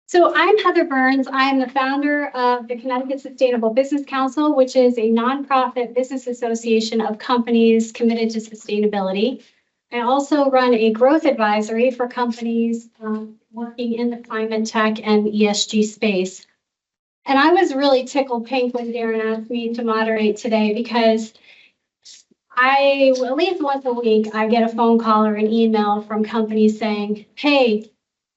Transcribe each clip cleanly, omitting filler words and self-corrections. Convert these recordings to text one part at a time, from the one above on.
So I'm Heather Burns. I am the founder of the Connecticut Sustainable Business Council, which is a nonprofit business association of companies committed to sustainability. I also run a growth advisory for companies working in the climate tech and ESG space. And I was really tickled pink when Darren asked me to moderate today because at least once a week, I get a phone call or an email from companies saying, hey,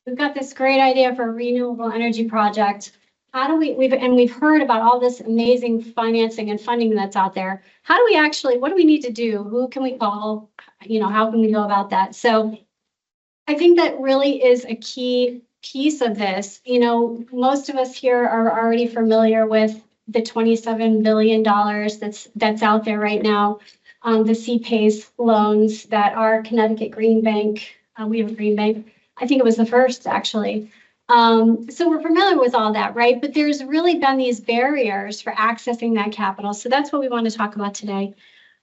we've got this great idea for a renewable energy project. How do we've heard about all this amazing financing and funding that's out there. How do we actually, what do we need to do? Who can we call? How can we go about that? So I think that really is a key piece of this. Most of us here are already familiar with the $27 billion that's out there right now. The CPACE loans that our Connecticut Green Bank, we have a Green Bank. I think it was the first, actually. So we're familiar with all that, right? But there's really been these barriers for accessing that capital. So that's what we want to talk about today.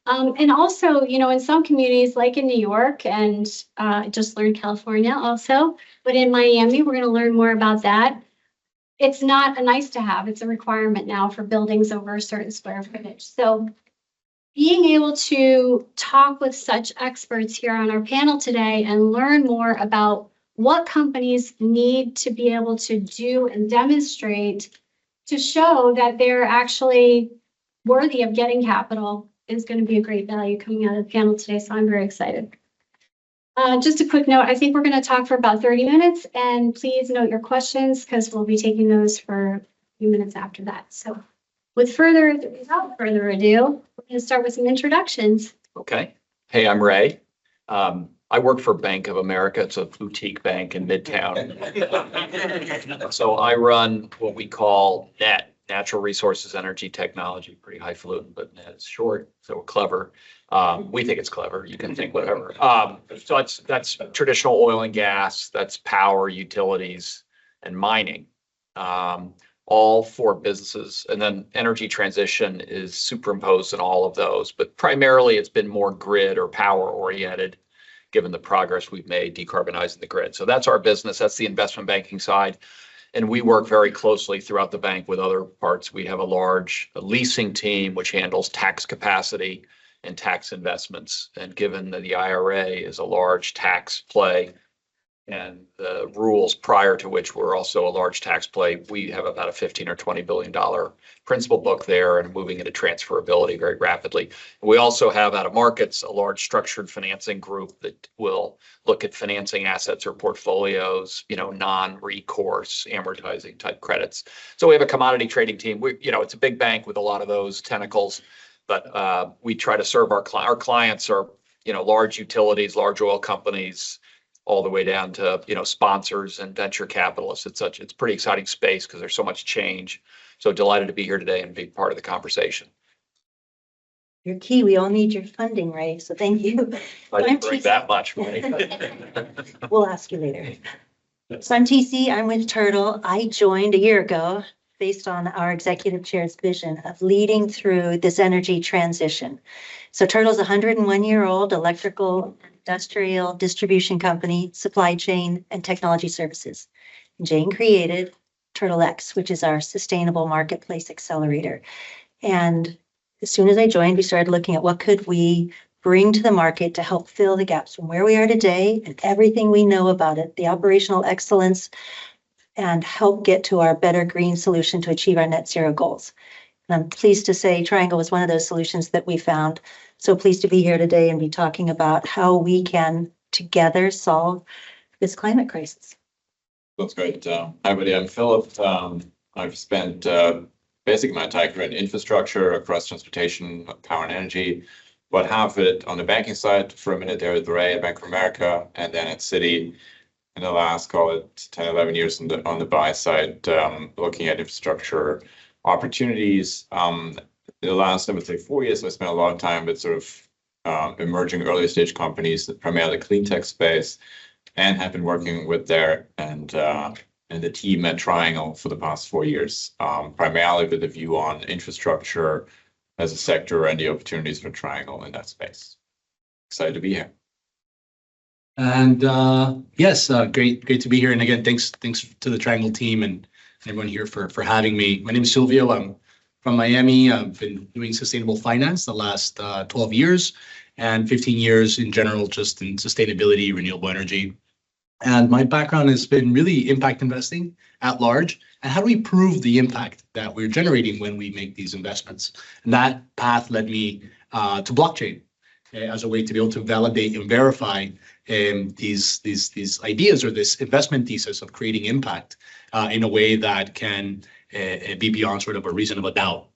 And also, in some communities, like in New York, and I just learned California also, but in Miami, we're going to learn more about that. It's not a nice to have, it's a requirement now for buildings over a certain square footage. So being able to talk with such experts here on our panel today and learn more about what companies need to be able to do and demonstrate to show that they're actually worthy of getting capital is going to be a great value coming out of the panel today. So I'm very excited. Just a quick note, I think we're going to talk for about 30 minutes, and please note your questions because we'll be taking those for a few minutes after that. So without further ado, we're going to start with some introductions. Okay. Hey, I'm Ray. I work for Bank of America. It's a boutique bank in Midtown. So I run what we call NET, Natural Resources Energy Technology, pretty highfalutin, but NET is short, so we're clever. We think it's clever. You can think whatever. So that's traditional oil and gas, that's power, utilities, and mining. All four businesses, and then energy transition is superimposed in all of those, but primarily it's been more grid or power oriented, given the progress we've made decarbonizing the grid. So that's our business. That's the investment banking side. And we work very closely throughout the bank with other parts. We have a large leasing team, which handles tax capacity and tax investments. And given that the IRA is a large tax play, and the rules prior to which were also a large tax play, we have about a $15 or $20 billion principal book there and moving into transferability very rapidly. We also have out of markets a large structured financing group that will look at financing assets or portfolios, non-recourse amortizing type credits. So we have a commodity trading team. It's a big bank with a lot of those tentacles, but we try to serve our clients are, large utilities, large oil companies, all the way down to, sponsors and venture capitalists. It's a pretty exciting space because there's so much change. So delighted to be here today and be part of the conversation. You're key. We all need your funding, Ray. So thank you. I didn't bring that much, Ray. We'll ask you later. So I'm Teesee. I'm with Turtle. I joined a year ago based on our executive chair's vision of leading through this energy transition. So Turtle's a 101-year-old electrical industrial distribution company, supply chain, and technology services. Jane created Turtle X, which is our sustainable marketplace accelerator. And as soon as I joined, we started looking at what could we bring to the market to help fill the gaps from where we are today and everything we know about it, the operational excellence, and help get to our better green solution to achieve our net zero goals. And I'm pleased to say Triangle was one of those solutions that we found. So pleased to be here today and be talking about how we can together solve this climate crisis. That's great. Hi, everybody. I'm Philipp. I've spent basically my entire career in infrastructure across transportation, power and energy, but half of it on the banking side for a minute there with Ray at Bank of America, and then at Citi in the last, call it 10, 11 years on the buy side, looking at infrastructure opportunities. The last, I would say, 4 years, I spent a lot of time with sort of emerging early stage companies, primarily clean tech space, and have been working with there and the team at Triangle for the past 4 years, primarily with a view on infrastructure as a sector and the opportunities for Triangle in that space. Excited to be here. And yes, great to be here. And again, thanks to the Triangle team and everyone here for having me. My name is Silvio. I'm from Miami. I've been doing sustainable finance the last 12 years and 15 years in general, just in sustainability, renewable energy. And my background has been really impact investing at large. And how do we prove the impact that we're generating when we make these investments? And that path led me to blockchain as a way to be able to validate and verify these ideas or this investment thesis of creating impact in a way that can be beyond sort of a reason of a doubt.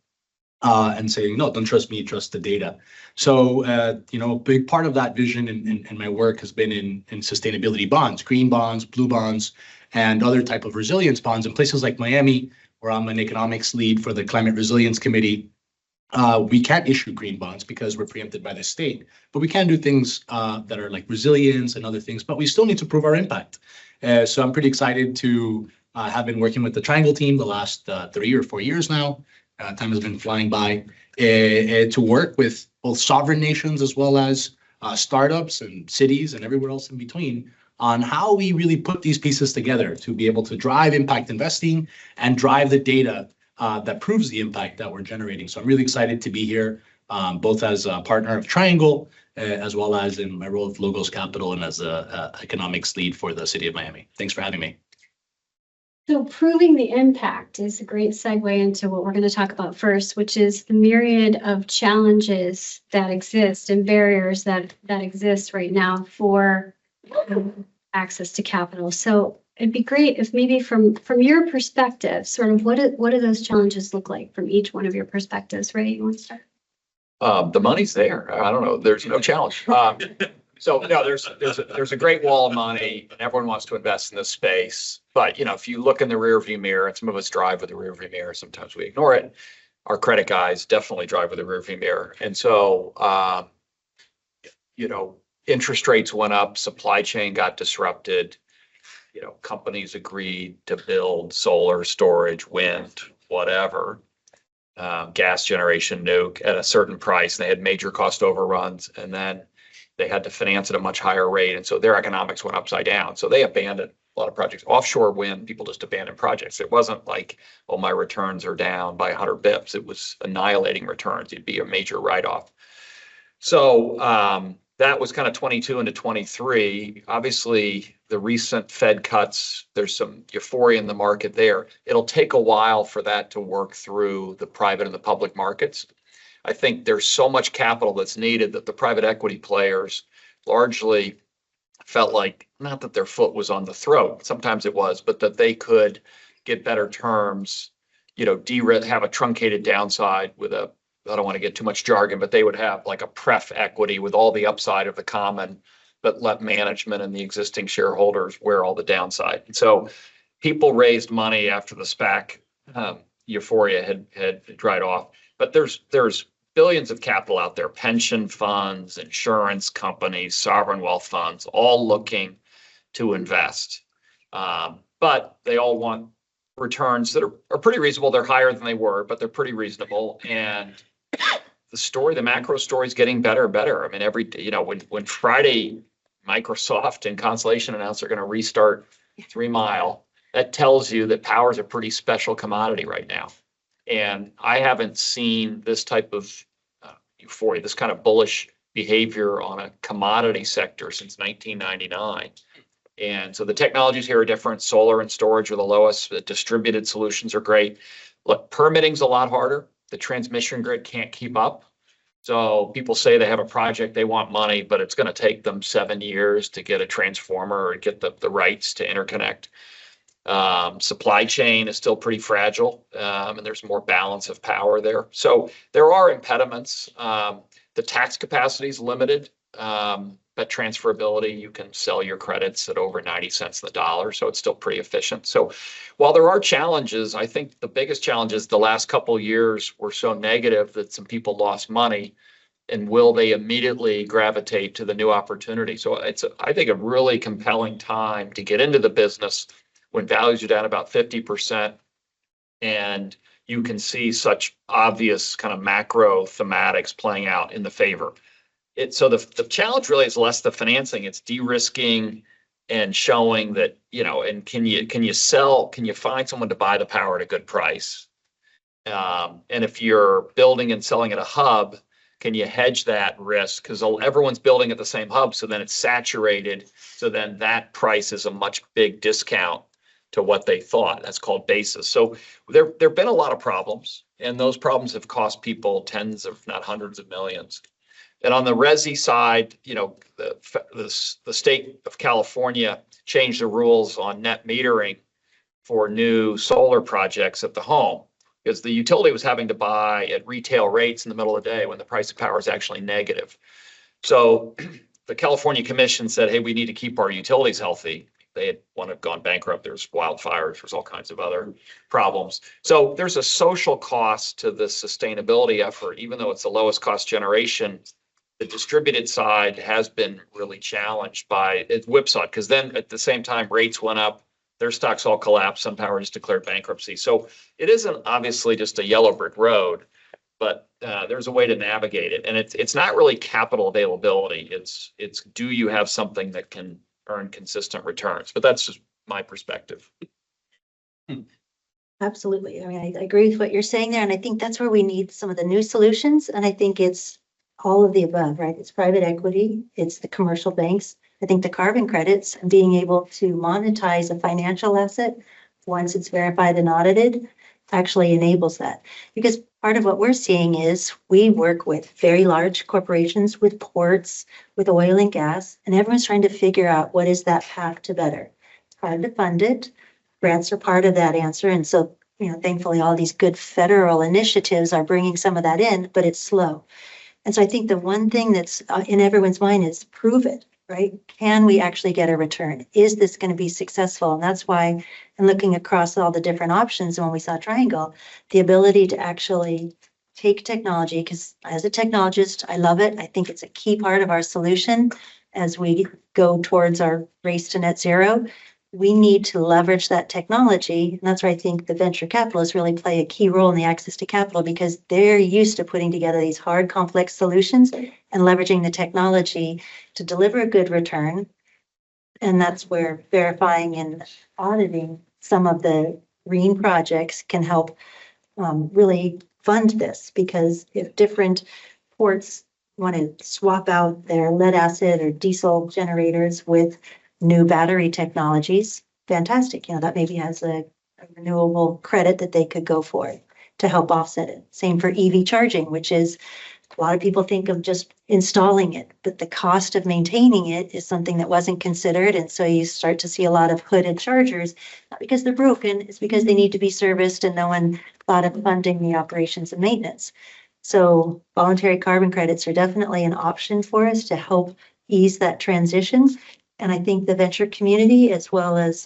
And saying, no, don't trust me, trust the data. So, a big part of that vision and my work has been in sustainability bonds, green bonds, blue bonds, and other type of resilience bonds in places like Miami, where I'm an economics lead for the Climate Resilience Committee. We can't issue green bonds because we're preempted by the state, but we can do things that are like resilience and other things, but we still need to prove our impact. So I'm pretty excited to have been working with the Triangle team the last 3 or 4 years now. Time has been flying by to work with both sovereign nations as well as startups and cities and everywhere else in between on how we really put these pieces together to be able to drive impact investing and drive the data that proves the impact that we're generating. So I'm really excited to be here, both as a partner of Triangle, as well as in my role of Logos Capital and as a economics lead for the city of Miami. Thanks for having me. So proving the impact is a great segue into what we're going to talk about first, which is the myriad of challenges that exist and barriers that exist right now for access to capital. So it'd be great if maybe from your perspective, sort of what do those challenges look like from each one of your perspectives? Ray, you want to start? The money's there. I don't know. There's no challenge. So no, there's a great wall of money and everyone wants to invest in this space. But if you look in the rearview mirror, and some of us drive with the rearview mirror, sometimes we ignore it. Our credit guys definitely drive with the rearview mirror. And so interest rates went up, supply chain got disrupted. Companies agreed to build solar, storage, wind, whatever, gas generation, nuke at a certain price. They had major cost overruns, and then they had to finance at a much higher rate. And so their economics went upside down. So they abandoned a lot of projects. Offshore wind, people just abandoned projects. It wasn't like, oh, my returns are down by 100 bips. It was annihilating returns. It'd be a major write-off. So that was kind of 22 into 23. Obviously, the recent Fed cuts, there's some euphoria in the market there. It'll take a while for that to work through the private and the public markets. I think there's so much capital that's needed that the private equity players largely felt like, not that their foot was on the throat, sometimes it was, but that they could get better terms, have a truncated downside with I don't want to get too much jargon, but they would have like a pref equity with all the upside of the common, but let management and the existing shareholders wear all the downside. And so people raised money after the SPAC euphoria had dried off. But there's billions of capital out there, pension funds, insurance companies, sovereign wealth funds, all looking to invest. But they all want returns that are pretty reasonable. They're higher than they were, but they're pretty reasonable. And the macro story is getting better and better. I mean, when Friday Microsoft and Constellation announced they're going to restart 3 Mile, that tells you that power is a pretty special commodity right now. And I haven't seen this type of euphoria, this kind of bullish behavior on a commodity sector since 1999. And so the technologies here are different. Solar and storage are the lowest. The distributed solutions are great. Look, permitting's a lot harder. The transmission grid can't keep up. So people say they have a project, they want money, but it's going to take them 7 years to get a transformer or get the rights to interconnect. Supply chain is still pretty fragile, and there's more balance of power there. So there are impediments. The tax capacity is limited, but transferability, you can sell your credits at over 90 cents on the dollar, so it's still pretty efficient. So while there are challenges, I think the biggest challenge is the last couple of years were so negative that some people lost money, and will they immediately gravitate to the new opportunity? So it's, I think, a really compelling time to get into the business when values are down about 50% and you can see such obvious kind of macro thematics playing out in the favor. So the challenge really is less the financing, it's de-risking and showing that, and can you find someone to buy the power at a good price? And if you're building and selling at a hub, can you hedge that risk? Because everyone's building at the same hub, so then it's saturated. So then that price is a much big discount to what they thought. That's called basis. So there've been a lot of problems, and those problems have cost people tens, if not hundreds of millions. And on the resi side, the state of California changed the rules on net metering for new solar projects at the home, because the utility was having to buy at retail rates in the middle of the day when the price of power is actually negative. So the California Commission said, hey, we need to keep our utilities healthy. They had gone bankrupt. There's wildfires. There's all kinds of other problems. So there's a social cost to the sustainability effort, even though it's the lowest cost generation. The distributed side has been really challenged by it whipsawed, because then at the same time rates went up, their stocks all collapsed. SunPower just declared bankruptcy. So it isn't obviously just a yellow brick road, but there's a way to navigate it. And it's not really capital availability. It's do you have something that can earn consistent returns? But that's just my perspective. Absolutely. I mean, I agree with what you're saying there. And I think that's where we need some of the new solutions. And I think it's all of the above, right? It's private equity, it's the commercial banks. I think the carbon credits and being able to monetize a financial asset once it's verified and audited actually enables that. Because part of what we're seeing is we work with very large corporations, with ports, with oil and gas, and everyone's trying to figure out what is that path to better. It's hard to fund it. Grants are part of that answer. And so, thankfully, all these good federal initiatives are bringing some of that in, but it's slow. And so I think the one thing that's in everyone's mind is prove it, right? Can we actually get a return? Is this going to be successful? And that's why, in looking across all the different options, when we saw Triangle, the ability to actually take technology, because as a technologist, I love it. I think it's a key part of our solution as we go towards our race to net zero. We need to leverage that technology. And that's where I think the venture capitalists really play a key role in the access to capital, because they're used to putting together these hard, complex solutions and leveraging the technology to deliver a good return. And that's where verifying and auditing some of the green projects can help really fund this, because if different ports want to swap out their lead acid or diesel generators with new battery technologies, fantastic. That maybe has a renewable credit that they could go for to help offset it. Same for EV charging, which is a lot of people think of just installing it, but the cost of maintaining it is something that wasn't considered. And so you start to see a lot of hooded chargers, not because they're broken, it's because they need to be serviced and no one thought of funding the operations and maintenance. So voluntary carbon credits are definitely an option for us to help ease that transition. And I think the venture community, as well as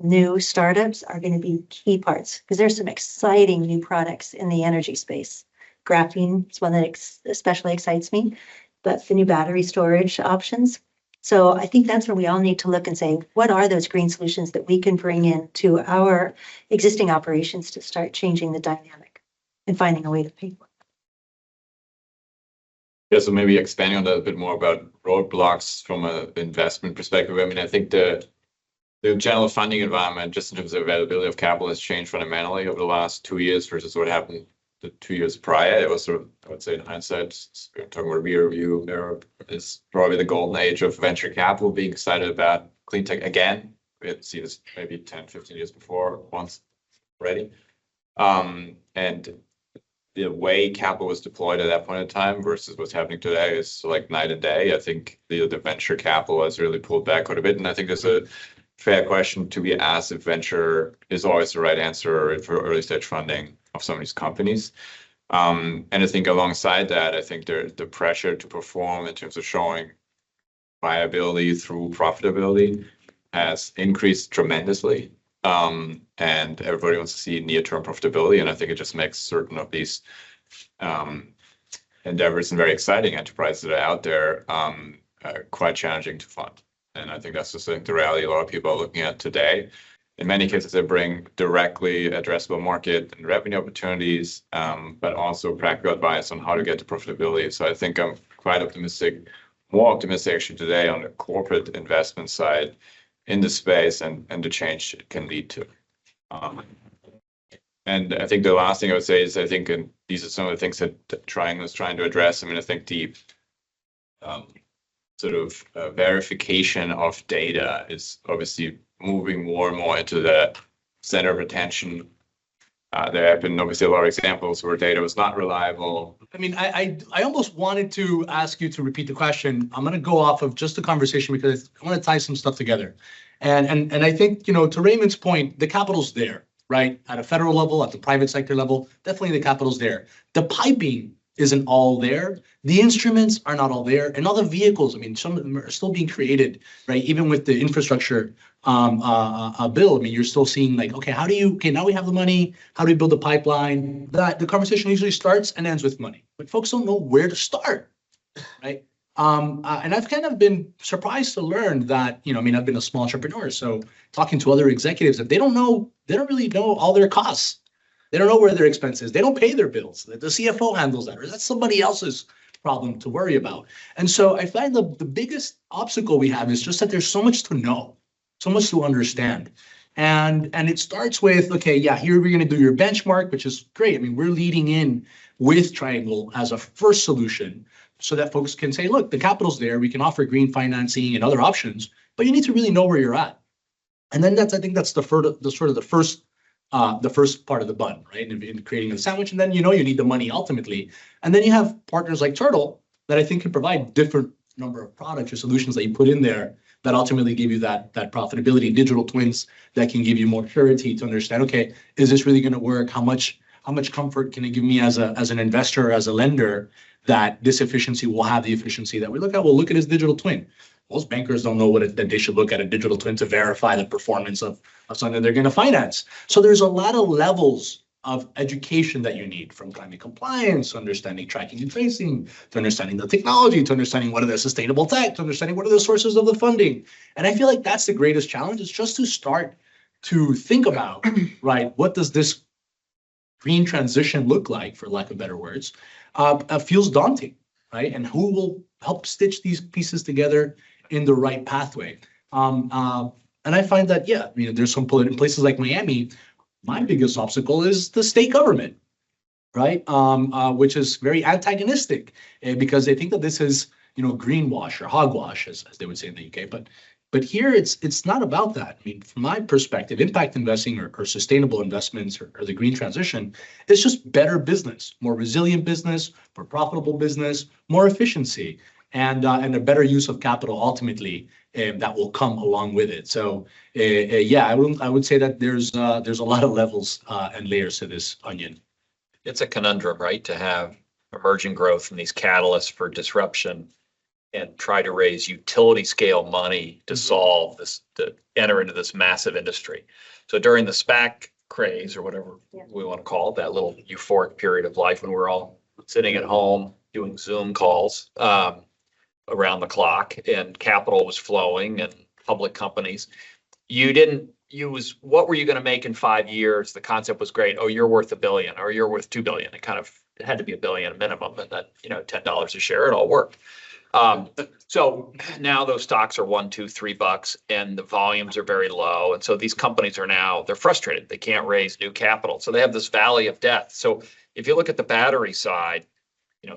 new startups, are going to be key parts, because there's some exciting new products in the energy space. Graphene is one that especially excites me, but the new battery storage options. So I think that's where we all need to look and say, what are those green solutions that we can bring in to our existing operations to start changing the dynamic and finding a way to pay for it. Yeah, so maybe expanding on that a bit more about roadblocks from an investment perspective. I mean, I think the general funding environment, just in terms of availability of capital, has changed fundamentally over the last 2 years versus what happened the 2 years prior. It was sort of, I would say, in hindsight, talking about rear view mirror, is probably the golden age of venture capital, being excited about clean tech again. We had seen this maybe 10, 15 years before, once already. And the way capital was deployed at that point in time versus what's happening today is like night and day. I think the venture capital has really pulled back quite a bit. And I think there's a fair question to be asked if venture is always the right answer for early stage funding of some of these companies. And I think alongside that, I think the pressure to perform in terms of showing viability through profitability has increased tremendously. And everybody wants to see near-term profitability. And I think it just makes certain of these endeavors and very exciting enterprises that are out there quite challenging to fund. And I think that's just the reality a lot of people are looking at today. In many cases, they bring directly addressable market and revenue opportunities, but also practical advice on how to get to profitability. So I think I'm quite optimistic, more optimistic actually today on the corporate investment side in the space and the change it can lead to. And I think the last thing I would say is I think, and these are some of the things that Triangle is trying to address. I mean, I think the verification of data is obviously moving more and more into the center of attention. There have been obviously a lot of examples where data was not reliable. I mean, I almost wanted to ask you to repeat the question. I'm going to go off of just the conversation because I want to tie some stuff together. And I think, to Raymond's point, the capital's there, right? At a federal level, at the private sector level, definitely the capital's there. The piping isn't all there. The instruments are not all there. And all the vehicles, I mean, some of them are still being created, right? Even with the infrastructure bill, I mean, you're still seeing like, okay, now we have the money. How do we build a pipeline? That the conversation usually starts and ends with money, but folks don't know where to start, right? And I've kind of been surprised to learn that, I mean, I've been a small entrepreneur, so talking to other executives, that they don't really know all their costs. They don't know where their expenses. They don't pay their bills. The CFO handles that, or that's somebody else's problem to worry about. And so I find the biggest obstacle we have is just that there's so much to know, so much to understand. And it starts with, okay, yeah, here we're going to do your benchmark, which is great. I mean, we're leading in with Triangle as a first solution so that folks can say, look, the capital's there. We can offer green financing and other options, but you need to really know where you're at. And then I think that's the first part of the bun, right? In creating the sandwich. And then, you need the money ultimately. And then you have partners like Turtle that I think can provide different number of products or solutions that you put in there that ultimately give you that profitability, digital twins that can give you more surety to understand, okay, is this really going to work? How much comfort can it give me as an investor, as a lender, that this efficiency will have the efficiency that we look at? Well, look at his digital twin. Most bankers don't know that they should look at a digital twin to verify the performance of something they're going to finance. So there's a lot of levels of education that you need, from climate compliance, understanding tracking and tracing, to understanding the technology, to understanding what are the sustainable tech, to understanding what are the sources of the funding. And I feel like that's the greatest challenge, is just to start to think about, right, what does this green transition look like, for lack of better words, feels daunting, right? And who will help stitch these pieces together in the right pathway? And I find that, yeah, there's some in places like Miami, my biggest obstacle is the state government, right? Which is very antagonistic because they think that this is, greenwash or hogwash, as they would say in the UK. But here it's not about that. I mean, from my perspective, impact investing or sustainable investments or the green transition is just better business, more resilient business, more profitable business, more efficiency, and a better use of capital ultimately that will come along with it. So yeah, I would say that there's a lot of levels and layers to this onion. It's a conundrum, right? To have emerging growth and these catalysts for disruption and try to raise utility scale money to solve this, to enter into this massive industry. So during the SPAC craze, or whatever we want to call it, that little euphoric period of life when we're all sitting at home doing Zoom calls around the clock and capital was flowing and public companies, you didn't use, what were you going to make in 5 years? The concept was great. Oh, you're worth $1 billion, or you're worth $2 billion. It had to be $1 billion minimum, and that, $10 a share, it all worked. So now those stocks are $1, $2, $3, and the volumes are very low. And so these companies they're frustrated. They can't raise new capital. So they have this valley of death. So if you look at the battery side,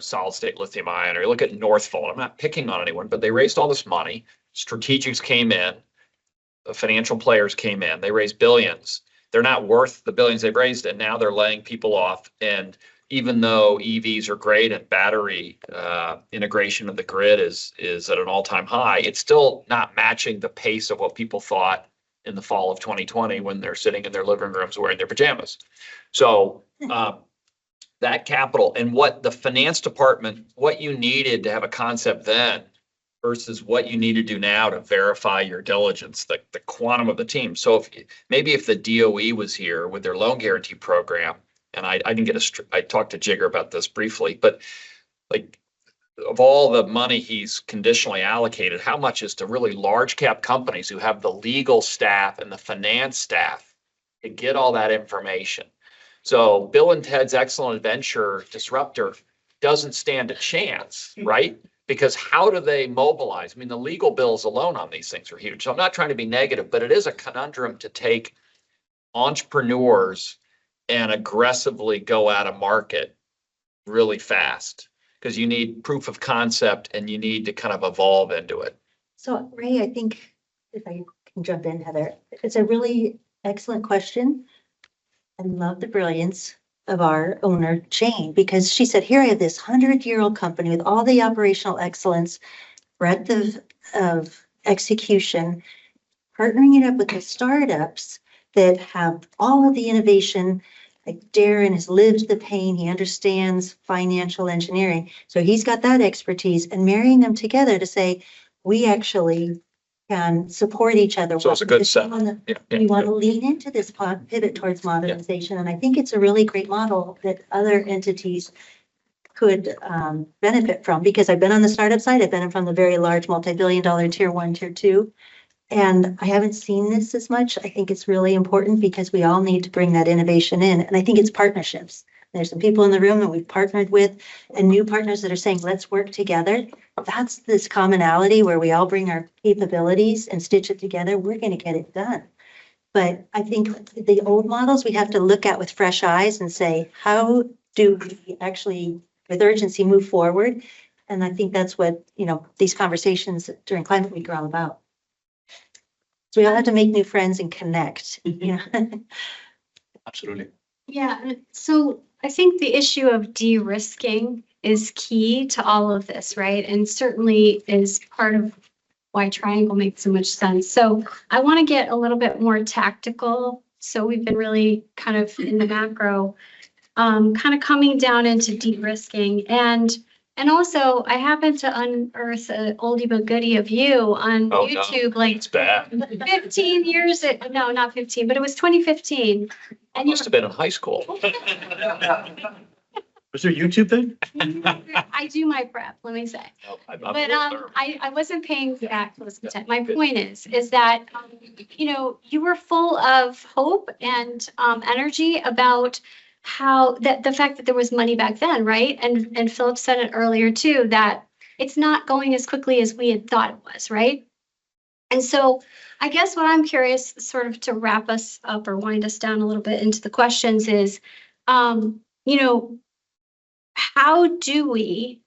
solid state lithium ion, or you look at Northvolt, I'm not picking on anyone, but they raised all this money. Strategics came in, the financial players came in, they raised billions. They're not worth the billions they've raised, and now they're laying people off. And even though EVs are great and battery integration of the grid is at an all-time high, it's still not matching the pace of what people thought in the fall of 2020 when they're sitting in their living rooms wearing their pajamas. So that capital and what the finance department, what you needed to have a concept then versus what you need to do now to verify your diligence, the quantum of the team. So if the DOE was here with their loan guarantee program, and I didn't I talked to Jigger about this briefly, but like, of all the money he's conditionally allocated, how much is to really large cap companies who have the legal staff and the finance staff to get all that information? So Bill and Ted's Excellent Adventure Disruptor doesn't stand a chance, right? Because how do they mobilize? I mean, the legal bills alone on these things are huge. So I'm not trying to be negative, but it is a conundrum to take entrepreneurs and aggressively go out of market really fast. Because you need proof of concept and you need to kind of evolve into it. So Ray, I think if I can jump in, Heather, it's a really excellent question. I love the brilliance of our owner, Jane, because she said, here I have this 100-year-old company with all the operational excellence, breadth of execution, partnering it up with the startups that have all of the innovation. Like Darren has lived the pain, he understands financial engineering. So he's got that expertise, and marrying them together to say, we actually can support each other. So it's a good set. We want to lean into this pivot towards modernization. And I think it's a really great model that other entities could benefit from, because I've been on the startup side. I've been from the very large multi-billion-dollar tier 1, tier 2. And I haven't seen this as much. I think it's really important because we all need to bring that innovation in. And I think it's partnerships. There's some people in the room that we've partnered with and new partners that are saying, let's work together. That's this commonality where we all bring our capabilities and stitch it together. We're going to get it done. But I think the old models we have to look at with fresh eyes and say, how do we actually with urgency move forward? And I think that's what, these conversations during Climate Week are all about. So we all have to make new friends and connect, Absolutely. Yeah, so I think the issue of de-risking is key to all of this, right? And certainly is part of why Triangle makes so much sense. So I want to get a little bit more tactical. So we've been really kind of in the macro, kind of coming down into de-risking. And also I happened to unearth an oldie but goodie of you on YouTube, like It's bad. 15 years, no, not 15, but it was 2015. I must have been in high school. Was there YouTube then? I do my prep, let me say. I'm But older. I wasn't paying that close attention. My point is that, you were full of hope and energy about how the fact that there was money back then, right? And Philipp said it earlier too, that it's not going as quickly as we had thought it was, right? And so I guess what I'm curious, sort of to wrap us up or wind us down a little bit into the questions is, how do we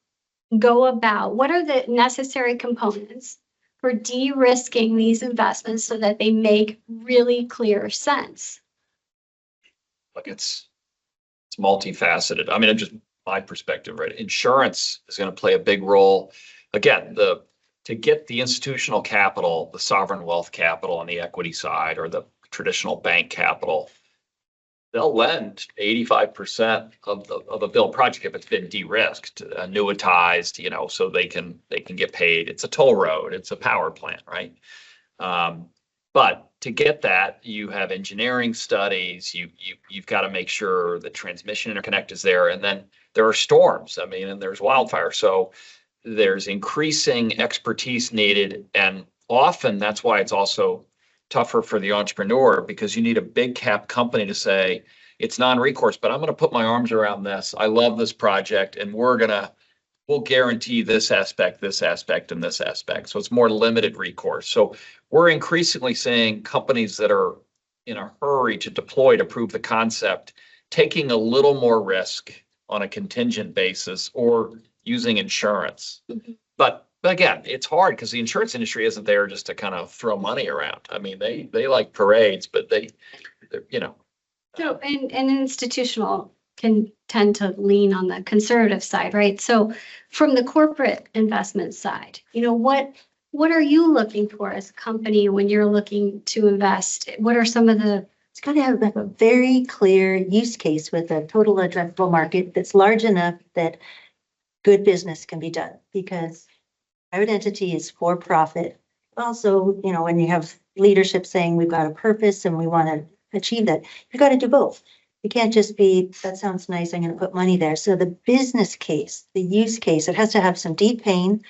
go about, what are the necessary components for de-risking these investments so that they make really clear sense? Like it's multifaceted. I mean, just my perspective, right? Insurance is going to play a big role. Again, to get the institutional capital, the sovereign wealth capital on the equity side, or the traditional bank capital, they'll lend 85% of a build project if it's been de-risked, annuitized, so they can get paid. It's a toll road, it's a power plant, right? But to get that, you have engineering studies, you've got to make sure the transmission interconnect is there. And then there are storms, and there's wildfire. So there's increasing expertise needed. And often that's why it's also tougher for the entrepreneur, because you need a big cap company to say, it's non-recourse, but I'm going to put my arms around this. I love this project, and we'll guarantee this aspect, and this aspect. So it's more limited recourse. So we're increasingly seeing companies that are in a hurry to deploy, to prove the concept, taking a little more risk on a contingent basis or using insurance. Mhm. But again, it's hard because the insurance industry isn't there just to kind of throw money around. They like parades, but they're. So, and institutional can tend to lean on the conservative side, right? So from the corporate investment side, what are you looking for as a company when you're looking to invest? What are some of the It's got to have a very clear use case with a total addressable market that's large enough that good business can be done, because private entity is for profit. Also, when you have leadership saying we've got a purpose and we want to achieve that, you've got to do both. You can't just be, that sounds nice, I'm going to put money there. So the business case, the use case, it has to have some deep pain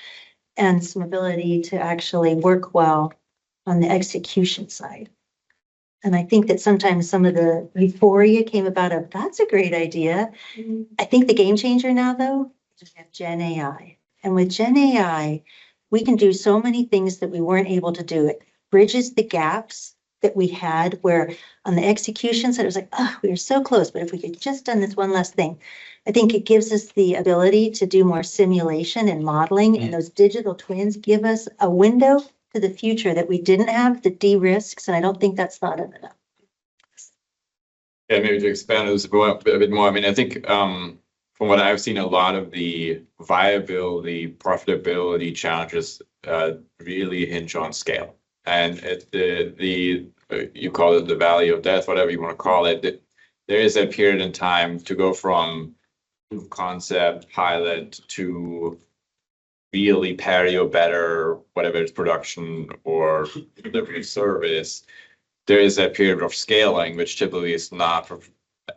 and some ability to actually work well on the execution side. And I think that sometimes some of the euphoria came about of, that's a great idea. I think the game changer now, though, is we have Gen AI. And with Gen AI, we can do so many things that we weren't able to do. It bridges the gaps that we had where on the executions, it was like, oh, we were so close, but if we could just done this one last thing. I think it gives us the ability to do more simulation and modeling, and those digital twins give us a window to the future that we didn't have, that de-risks, and I don't think that's thought of enough. Yeah, maybe to expand this a bit more. I mean, I think from what I've seen, a lot of the viability, profitability challenges really hinge on scale. And you call it the valley of death, whatever you want to call it. There is a period in time to go from concept pilot to really parity or better, whatever it's production or delivery service. There is a period of scaling, which typically is not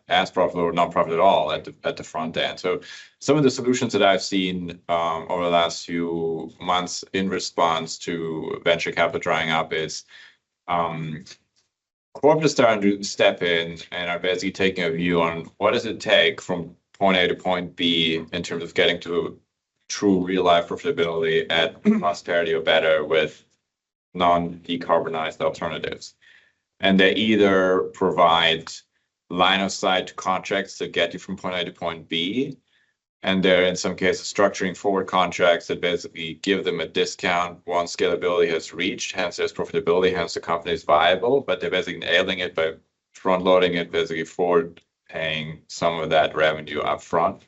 as profitable or not profitable at all at the front end. So some of the solutions that I've seen over the last few months in response to venture capital drying up is corporate starting to step in and are basically taking a view on what does it take from point A to point B in terms of getting to true real life profitability at cost parity or better with non-decarbonized alternatives. And they either provide line of sight contracts that get you from point A to point B, and they're in some cases structuring forward contracts that basically give them a discount once scalability has reached, hence there's profitability, hence the company is viable, but they're basically nailing it by front loading it, basically forward paying some of that revenue up front.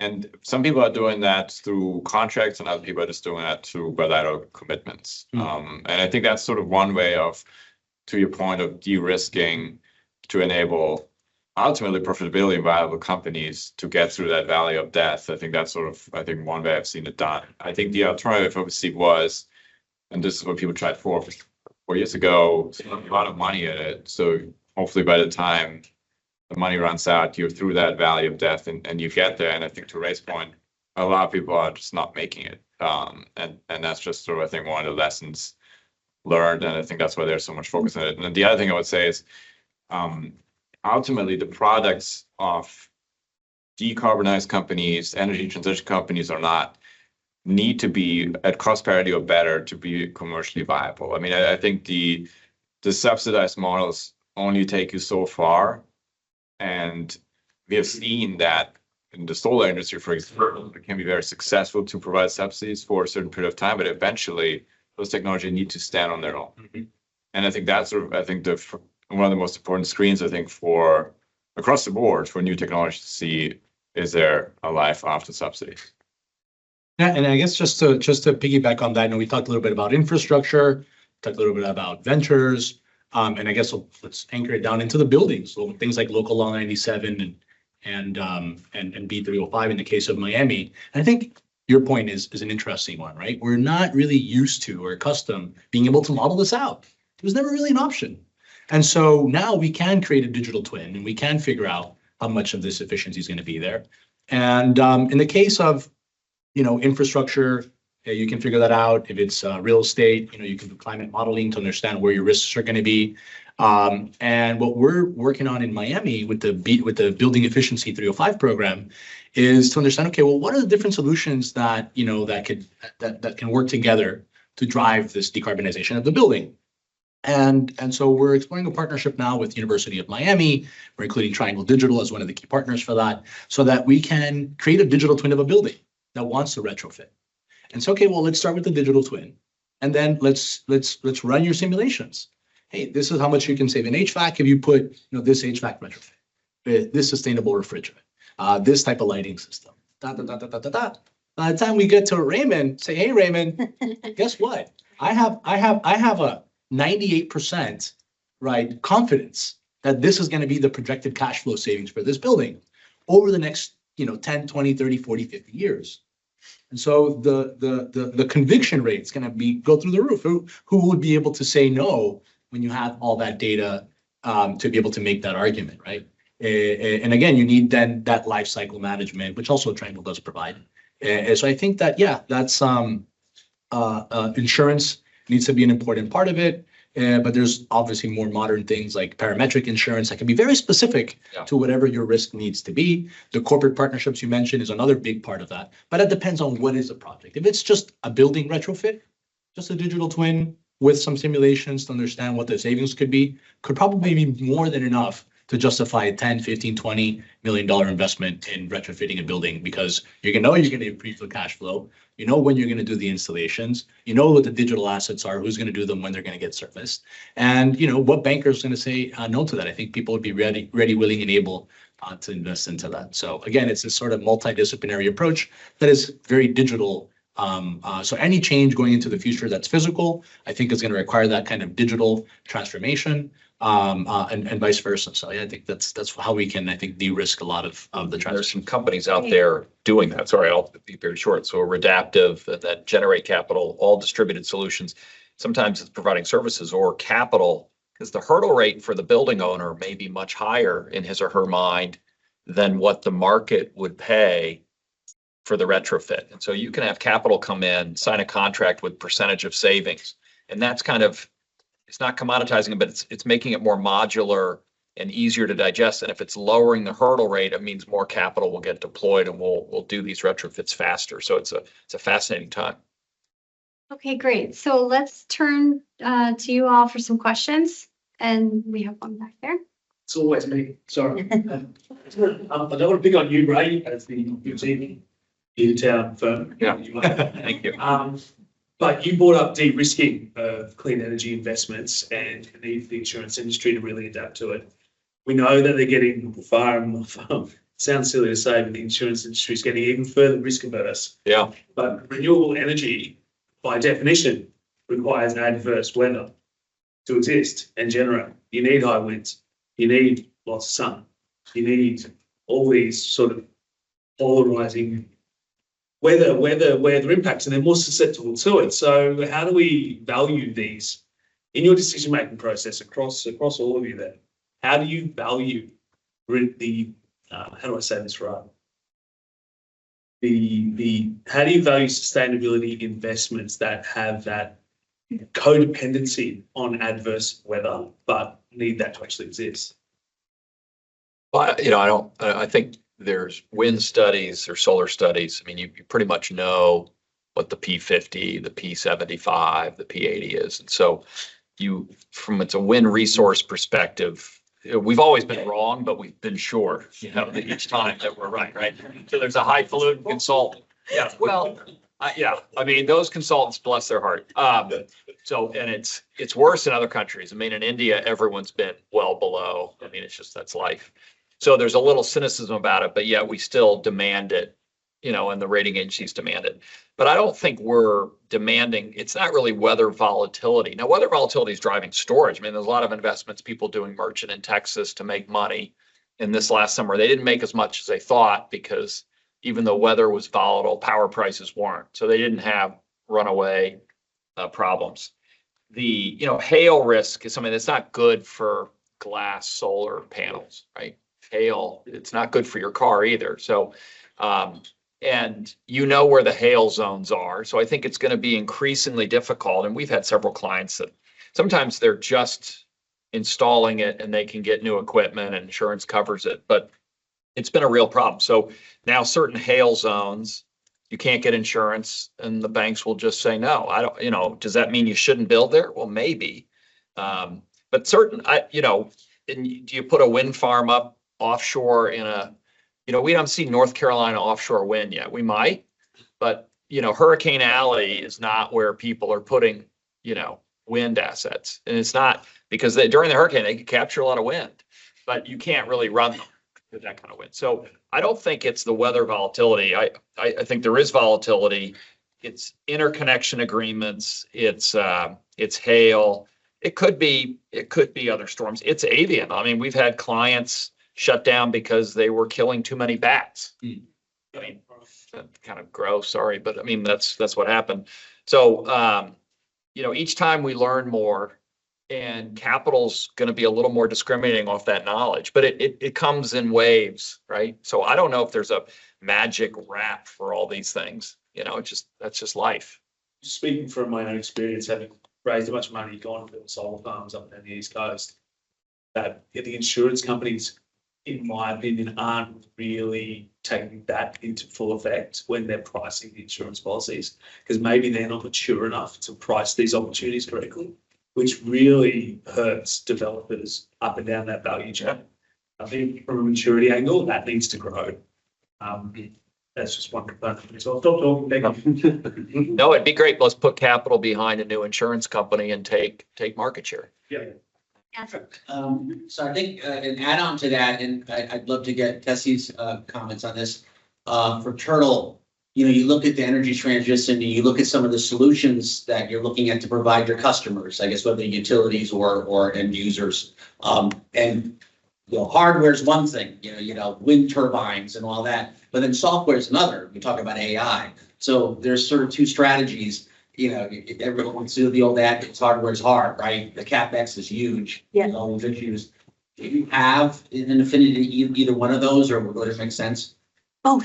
And some people are doing that through contracts and other people are just doing that through bilateral commitments. And I think that's sort of one way of, to your point, of de-risking to enable ultimately profitability and viable companies to get through that valley of death. I think that's sort of, one way I've seen it done. I think the alternative obviously was, and this is what people tried 4 years ago, spent a lot of money at it. So hopefully by the time the money runs out, you're through that valley of death and you get there. And I think to Ray's point, a lot of people are just not making it. And that's just sort of, I think, one of the lessons learned. And I think that's why there's so much focus on it. And then the other thing I would say is, ultimately, the products of decarbonized companies, energy transition companies need to be at cost parity or better to be commercially viable. I mean, I think the subsidized models only take you so far. And we have seen that in the solar industry, for example, it can be very successful to provide subsidies for a certain period of time, but eventually those technologies need to stand on their own. Mm-hmm. And I think that's sort of, one of the most important screens, I think, for across the board for new technology to see, is there a life after subsidies? Yeah, and I guess just to piggyback on that, we talked a little bit about infrastructure, talked a little bit about ventures, and I guess let's anchor it down into the buildings. So things like Local Law 97 and B305 in the case of Miami. And I think your point is an interesting one, right? We're not really used to or accustomed being able to model this out. It was never really an option. And so now we can create a digital twin and we can figure out how much of this efficiency is going to be there. And in the case of, infrastructure, you can figure that out. If it's real estate, you can do climate modeling to understand where your risks are going to be. And what we're working on in Miami with the Building Efficiency 305 program is to understand, okay, well, what are the different solutions that can work together to drive this decarbonization of the building? And so we're exploring a partnership now with University of Miami. We're including Triangle Digital as one of the key partners for that, so that we can create a digital twin of a building that wants to retrofit. And so, okay, well, let's start with the digital twin, and then let's run your simulations. Hey, this is how much you can save in HVAC if you put this HVAC retrofit, this sustainable refrigerant, this type of lighting system. By the time we get to Raymond, say, hey, Raymond, guess what? I have a 98% confidence that this is going to be the projected cash flow savings for this building over the next 10, 20, 30, 40, 50 years. And so the conviction rate is going to go through the roof. Who would be able to say no when you have all that data to be able to make that argument, right? And again, you need then that life cycle management, which also Triangle does provide. So I think that, that's insurance needs to be an important part of it. But there's obviously more modern things like parametric insurance that can be very specific Yeah. to whatever your risk needs to be. The corporate partnerships you mentioned is another big part of that, but it depends on what is the project. If it's just a building retrofit, just a digital twin with some simulations to understand what the savings could be, could probably be more than enough to justify a 10, 15, $20 million investment in retrofitting a building, because you're going to improve the cash flow. You know when you're going to do the installations. You know what the digital assets are, who's going to do them, when they're going to get serviced. And you know what banker is going to say no to that. I think people would be ready, willing, and able to invest into that. So again, it's a sort of multidisciplinary approach that is very digital. So any change going into the future that's physical, I think is going to require that kind of digital transformation, and vice versa. So yeah, I think that's how we can, I think, de-risk a lot of the There's transition. some companies out there doing that. Sorry, I'll be very short. So Redaptive that generate capital, all distributed solutions. Sometimes it's providing services or capital, because the hurdle rate for the building owner may be much higher in his or her mind than what the market would pay for the retrofit. And so you can have capital come in, sign a contract with percentage of savings. And that's kind of, it's not commoditizing it, but it's making it more modular and easier to digest. And if it's lowering the hurdle rate, it means more capital will get deployed and we'll do these retrofits faster. So it's a fascinating time. Okay, great. So let's turn to you all for some questions. And we have one back there. It's always me, sorry. I don't want to pick on you, Ray, as the boutique in-town firm. Yeah. Thank you. But you brought up de-risking of clean energy investments and the need for the insurance industry to really adapt to it. We know that they're getting far more, sounds silly to say, but the insurance industry is getting even further risk averse. Yeah. But renewable energy, by definition, requires adverse weather to exist and generate. You need high winds. You need lots of sun. You need all these sort of polarizing weather impacts, and they're more susceptible to it. So how do we value these in your decision-making process across all of you there? How do you value the, how do I say this right? How do you value sustainability investments that have that codependency on adverse weather, but need that to actually exist? Well, I think there's wind studies or solar studies. I mean, you pretty much know what the P50, the P75, the P80 is. And so it's a wind resource perspective, we've always been wrong, but we've been sure, each time that we're right? So there's a highfalutin consultant. Yeah, well, I mean, those consultants, bless their heart. And it's worse in other countries. I mean, in India, everyone's been well below. I mean, that's life. So there's a little cynicism about it, but yet we still demand it, and the rating agencies demand it. But I don't think we're demanding, it's not really weather volatility. Now, weather volatility is driving storage. I mean, there's a lot of investments, people doing merchant in Texas to make money. In this last summer, they didn't make as much as they thought because even though weather was volatile, power prices weren't. So they didn't have runaway problems. The, hail risk is something that's not good for glass solar panels, right? Hail, it's not good for your car either. So, and where the hail zones are. So I think it's going to be increasingly difficult. And we've had several clients that sometimes they're just installing it and they can get new equipment and insurance covers it, but it's been a real problem. So now certain hail zones, you can't get insurance and the banks will just say, no, I don't, does that mean you shouldn't build there? Well, maybe. But certain, do you put a wind farm up offshore in we don't see North Carolina offshore wind yet. We might, but Hurricane Alley is not where people are putting, wind assets. And it's not because during the hurricane, they could capture a lot of wind, but you can't really run them with that kind of wind. So I don't think it's the weather volatility. I think there is volatility. It's interconnection agreements. It's hail. It could be other storms. It's avian. I mean, we've had clients shut down because they were killing too many bats. I mean, kind of gross, sorry, but I mean, that's what happened. So, each time we learn more and capital's going to be a little more discriminating off that knowledge, but it comes in waves, right? So I don't know if there's a magic wrap for all these things, that's just life. Speaking from my own experience, having raised a bunch of money, gone to build solar farms up down the East Coast, that the insurance companies, in my opinion, aren't really taking that into full effect when they're pricing the insurance policies, because maybe they're not mature enough to price these opportunities correctly, which really hurts developers up and down that value chain. I think from a maturity angle, that needs to grow. That's just one component. So I'll stop talking. Thank you. No, it'd be great. Let's put capital behind a new insurance company and take market share. Yeah. So I think an add-on to that, and I'd love to get Teesee's comments on this. For Turtle, you know, you look at the energy transition and you look at some of the solutions that you're looking at to provide your customers, I guess whether utilities or end users. And you know, hardware is one thing, you know, wind turbines and all that, but then software is another. We talk about AI. So there's sort of two strategies. You know, everyone wants to do the old adage, hardware is hard, right? The CapEx is huge. Yeah. All these issues. Do you have an affinity to either one of those, or would it make sense? Oh,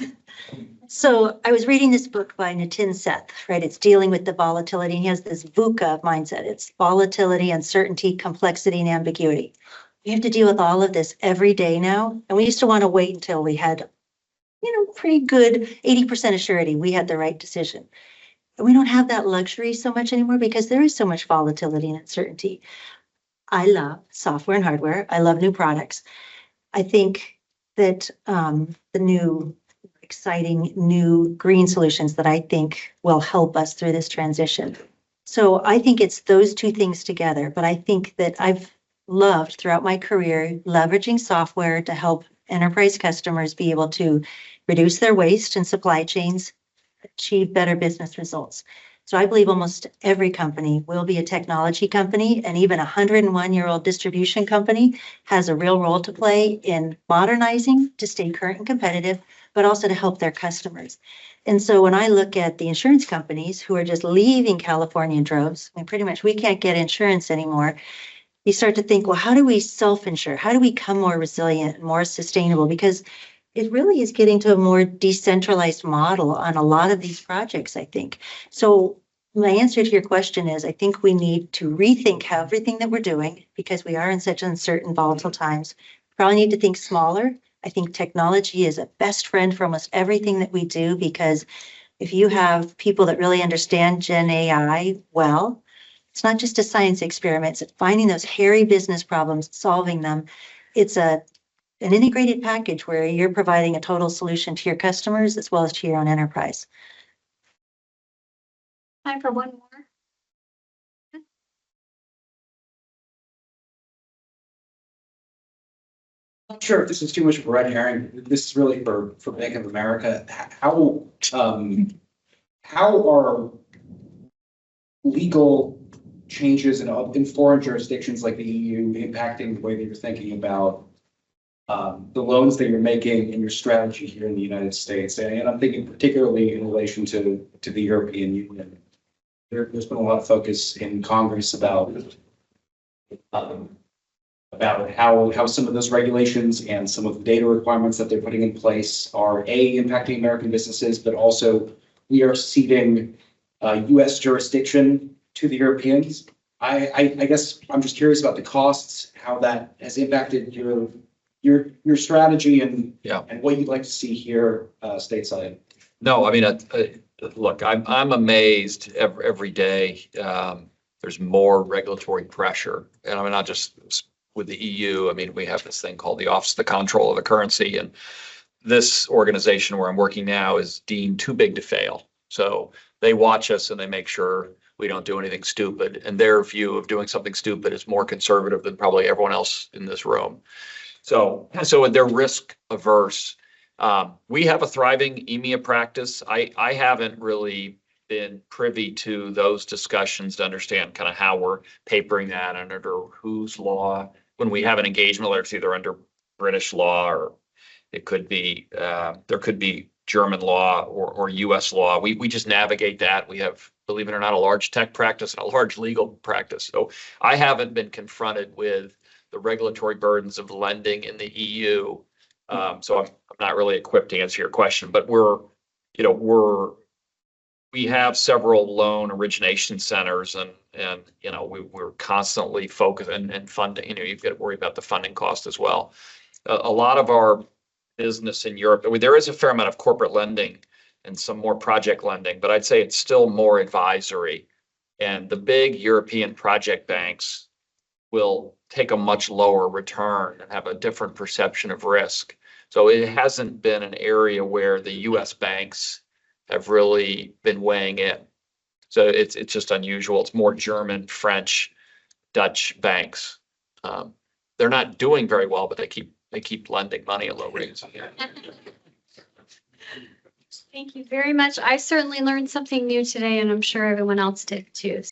so I was reading this book by Nitin Seth, right? It's dealing with the volatility. And he has this VUCA mindset. It's volatility, uncertainty, complexity, and ambiguity. We have to deal with all of this every day now. And we used to want to wait until we had, you know, pretty good 80% assurity we had the right decision. We don't have that luxury so much anymore because there is so much volatility and uncertainty. I love software and hardware. I love new products. I think that the new exciting new green solutions that I think will help us through this transition. So I think it's those two things together, but I think that I've loved throughout my career leveraging software to help enterprise customers be able to reduce their waste and supply chains, achieve better business results. So I believe almost every company will be a technology company, and even a 101-year-old distribution company has a real role to play in modernizing to stay current and competitive, but also to help their customers. And so when I look at the insurance companies who are just leaving California in droves, I mean, pretty much we can't get insurance anymore. You start to think, well, how do we self-insure? How do we become more resilient and more sustainable? Because it really is getting to a more decentralized model on a lot of these projects, I think. So my answer to your question is, I think we need to rethink how everything that we're doing, because we are in such uncertain, volatile times. Probably need to think smaller. I think technology is a best friend for almost everything that we do, because if you have people that really understand Gen AI well, it's not just a science experiment. It's finding those hairy business problems, solving them. It's an integrated package where you're providing a total solution to your customers as well as to your own enterprise. Time for one more. Not sure if this is too much of a red herring. This is really for Bank of America. How are legal changes in foreign jurisdictions like the EU impacting the way that you're thinking about the loans that you're making in your strategy here in the United States? And I'm thinking particularly in relation to the European Union. There's been a lot of focus in Congress about how some of those regulations and some of the data requirements that they're putting in place are impacting American businesses, but also we are ceding U.S. jurisdiction to the Europeans. I guess I'm just curious about the costs, how that has impacted your strategy and what you'd like to see here stateside. No, I mean, look, I'm amazed every day. There's more regulatory pressure, and I mean, not just with the EU. I mean, we have this thing called the Office of the Comptroller of the Currency, and this organization where I'm working now is deemed too big to fail. So they watch us and they make sure we don't do anything stupid. And their view of doing something stupid is more conservative than probably everyone else in this room. So they're risk averse. We have a thriving EMEA practice. I haven't really been privy to those discussions to understand kind of how we're papering that and under whose law. When we have an engagement, whether it's either under British law or it could be there could be German law or US law. We just navigate that. We have, believe it or not, a large tech practice and a large legal practice. So I haven't been confronted with the regulatory burdens of lending in the EU. So I'm not really equipped to answer your question, but we we have several loan origination centers and, you know, we're constantly focused and funding, you know, you've got to worry about the funding cost as well. A lot of our business in Europe, I mean, there is a fair amount of corporate lending and some more project lending, but I'd say it's still more advisory. And the big European project banks will take a much lower return and have a different perception of risk. So it hasn't been an area where the US banks have really been weighing in. So it's just unusual. It's more German, French, Dutch banks. They're not doing very well, but they keep lending money at low rates. Thank you very much. I certainly learned something new today, and I'm sure everyone else did too.